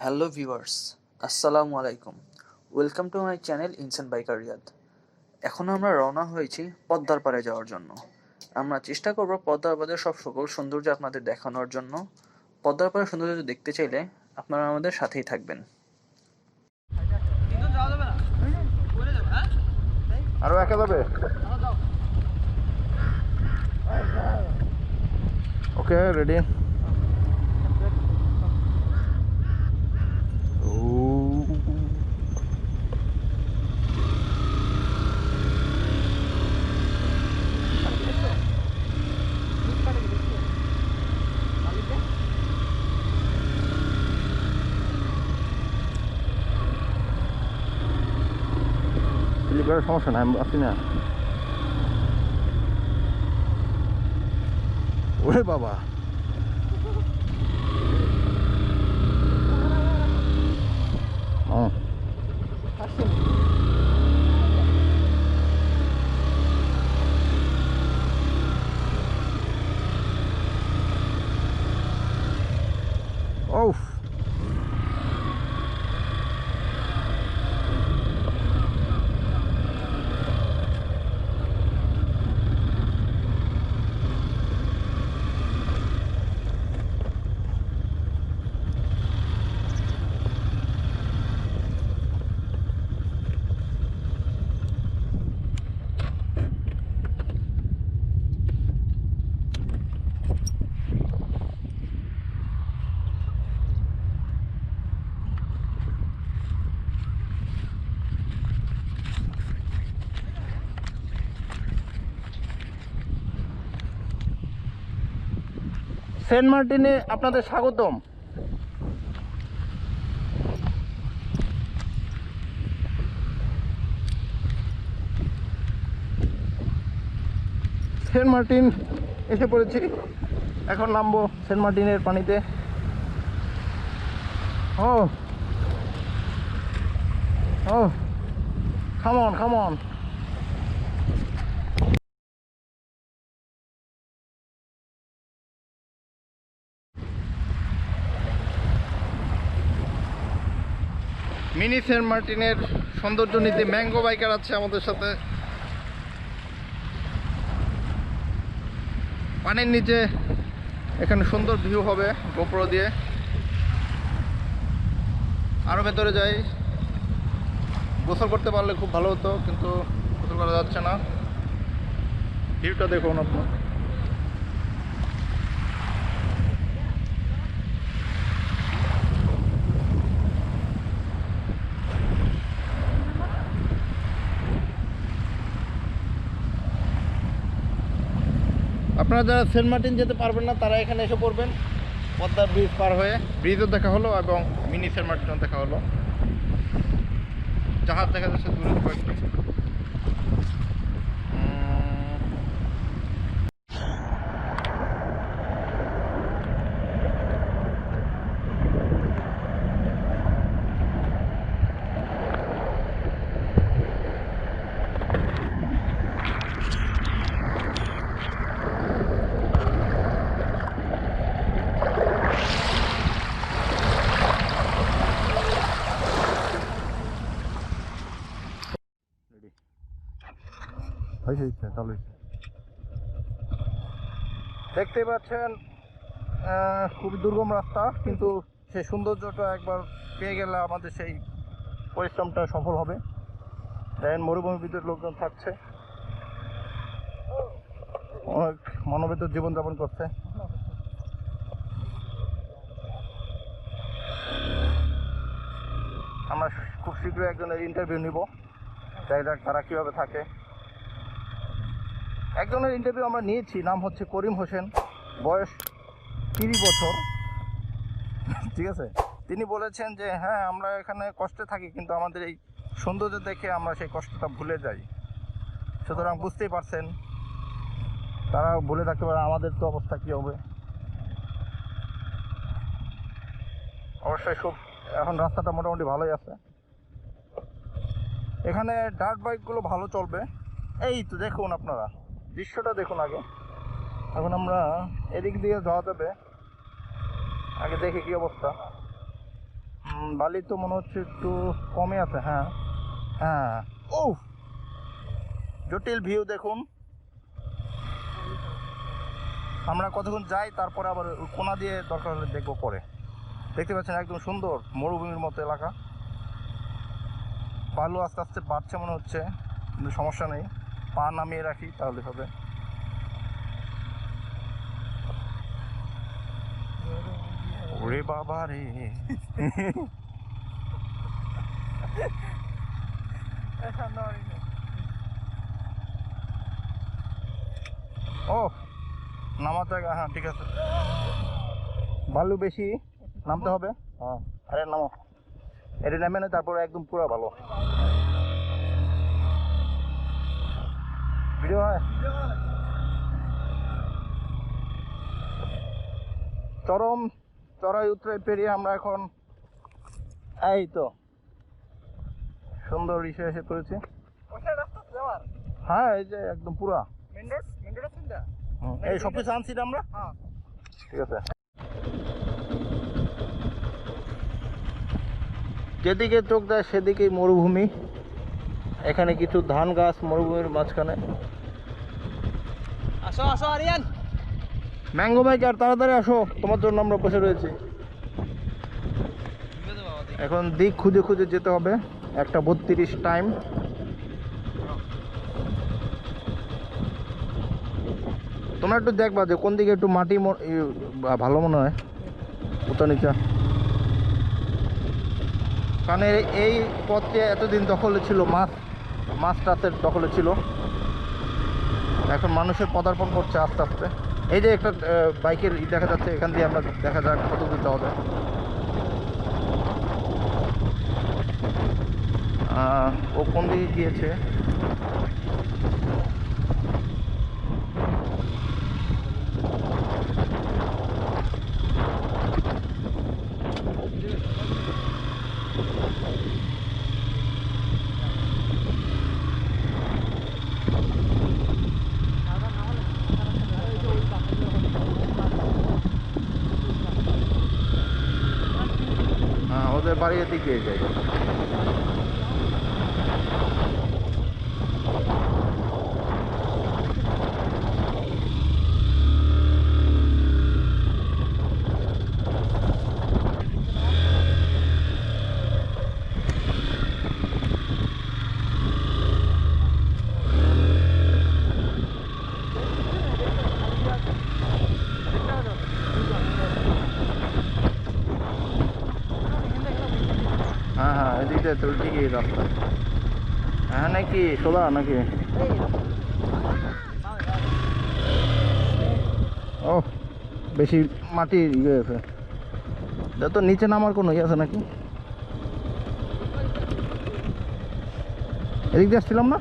Hello viewers, আসসালামু আলাইকুম। Welcome to my channel ইনসান বাইকার রিয়াদ। এখন আমরা রওনা হয়েছি পদ্মার পাড়ে যাওয়ার জন্য। আমরা চেষ্টা করব পদ্মার পাড়ের সব সকল সৌন্দর্য আপনাদের দেখানোর জন্য। পদ্মার পাড়ের সৌন্দর্য দেখতে চাইলে আপনারা আমাদের সাথেই থাকবেন। আরো একা যাবে? ওকে, রেডি। সমস্যা নাই, আমি আসি না। ওরে বাবা, ও সেন্ট মার্টিনে আপনাদের স্বাগতম। সেন্ট মার্টিন এসে পড়েছি, এখন নামবো সেন্ট মার্টিনের পানিতে। Oh oh come on come on. Mini saint মার্টিনের সৌন্দর্য নিতে ম্যাঙ্গো বাইকার আছে আমাদের সাথে। পানির নিচে এখানে সুন্দর ভিউ হবে গোপ্রো দিয়ে। আরও ভেতরে যাই, গোসল করতে পারলে খুব ভালো হতো, কিন্তু গোসল করা যাচ্ছে না। ভিউটা দেখুন আপনার। আপনারা যারা সেন্ট মার্টিন যেতে পারবেন না তারা এখানে এসে পড়বেন। পদ্মার ব্রিজ পার হয়ে ব্রিজও দেখা হলো এবং মিনি সেন্ট মার্টিনও দেখা হলো। জাহাজ দেখা যাচ্ছে দূরে কয়েকটি। দেখতে পাচ্ছেন খুবই দুর্গম রাস্তা, কিন্তু সেই সৌন্দর্যটা একবার পেয়ে গেলে আমাদের সেই পরিশ্রমটা সফল হবে। দেখেন মরুভূমির ভিতরে লোকজন থাকছে, অনেক মানবেতর জীবনযাপন করছে। আমরা খুব শীঘ্রই একজনের ইন্টারভিউ নিব, যাই যাক তারা কীভাবে থাকে। একজনের ইন্টারভিউ আমরা নিয়েছি, নাম হচ্ছে করিম হোসেন, বয়স 30 বছর। ঠিক আছে, তিনি বলেছেন যে হ্যাঁ আমরা এখানে কষ্টে থাকি, কিন্তু আমাদের এই সৌন্দর্য দেখে আমরা সেই কষ্টটা ভুলে যাই। সুতরাং বুঝতেই পারছেন, তারা ভুলে থাকতে পারে, আমাদের তো অবস্থা কী হবে। অবশ্যই খুব এখন রাস্তাটা মোটামুটি ভালোই আছে, এখানে ডার্ট বাইকগুলো ভালো চলবে। এই তো দেখুন আপনারা দৃশ্যটা দেখুন আগে। এখন আমরা এদিক দিয়ে যাওয়া যাবে, আগে দেখি কি অবস্থা। বালি তো মনে হচ্ছে একটু কমে আছে। হ্যাঁ হ্যাঁ, ও জটিল ভিউ দেখুন। আমরা কতক্ষণ যাই, তারপরে আবার ওই কোনা দিয়ে দরকার হলে দেখবো পরে। দেখতে পাচ্ছেন একদম সুন্দর মরুভূমির মতো এলাকা। বালু আস্তে আস্তে বাড়ছে মনে হচ্ছে, কিন্তু সমস্যা নেই, পা নামিয়ে রাখি তাহলে হবে। ওরে বাবা রে ও নামার জায়গা, হ্যাঁ ঠিক আছে। বালু বেশি, নামতে হবে। হ্যাঁ আরে নামো, এটা নামে না, তারপরে একদম পুরো ভালো ভিডিও হয়। চরম চড়াই উতরাই পেরিয়ে আমরা এখন এই তো সুন্দর ইসে এসে পড়েছি। হ্যাঁ এই যে একদম পুরা এই সব কিছু আনছি আমরা। ঠিক আছে, যেদিকে চোখ দেয় সেদিকেই মরুভূমি। এখানে কিছু ধান গাছ মরুভূমির মাঝখানে। আসো আসো আরিয়ান। ম্যাঙ্গো বাইক, আর তাড়াতাড়ি আসো, তোমার জন্য আমরা বসে রয়েছি। এখন দিক খুঁজে খুঁজে যেতে হবে, 1:32 টাইম। তোমরা একটু দেখবা যে কোন দিকে একটু মাটি ভালো মনে হয়, উঁচা নিচা। কারণ এই পথটি এতদিন দখলে ছিল, মাছ টাছের দখলে ছিল। এখন মানুষের পদার্পণ করছে আস্তে আস্তে। এই যে একটা বাইকের দেখা যাচ্ছে, এখান দিয়ে আমরা দেখা যাক কত দূর যাওয়া যায়। ও কোন দিকে গিয়েছে? ওদের বাড়ির দিকে যাই। হ্যাঁ হ্যাঁ এদিকে তো ঠিকই রাস্তা। হ্যাঁ নাকি সোজা নাকি? ও বেশি মাটি ইয়ে আছে, তো নিচে নামার কোনো ইয়ে আছে নাকি? এদিক দিয়ে আসছিলাম না?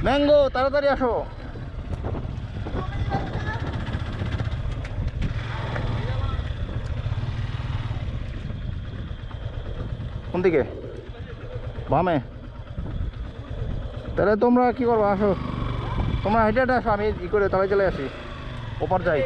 ম্যাঙ্গো তাড়াতাড়ি আসো। কোন দিকে? বামে? তাহলে তোমরা কি করবো, আসো তোমরা হেঁটে হেঁটে আসো, আমি ই করে তাহলে চলে আসি, ওপার যাই।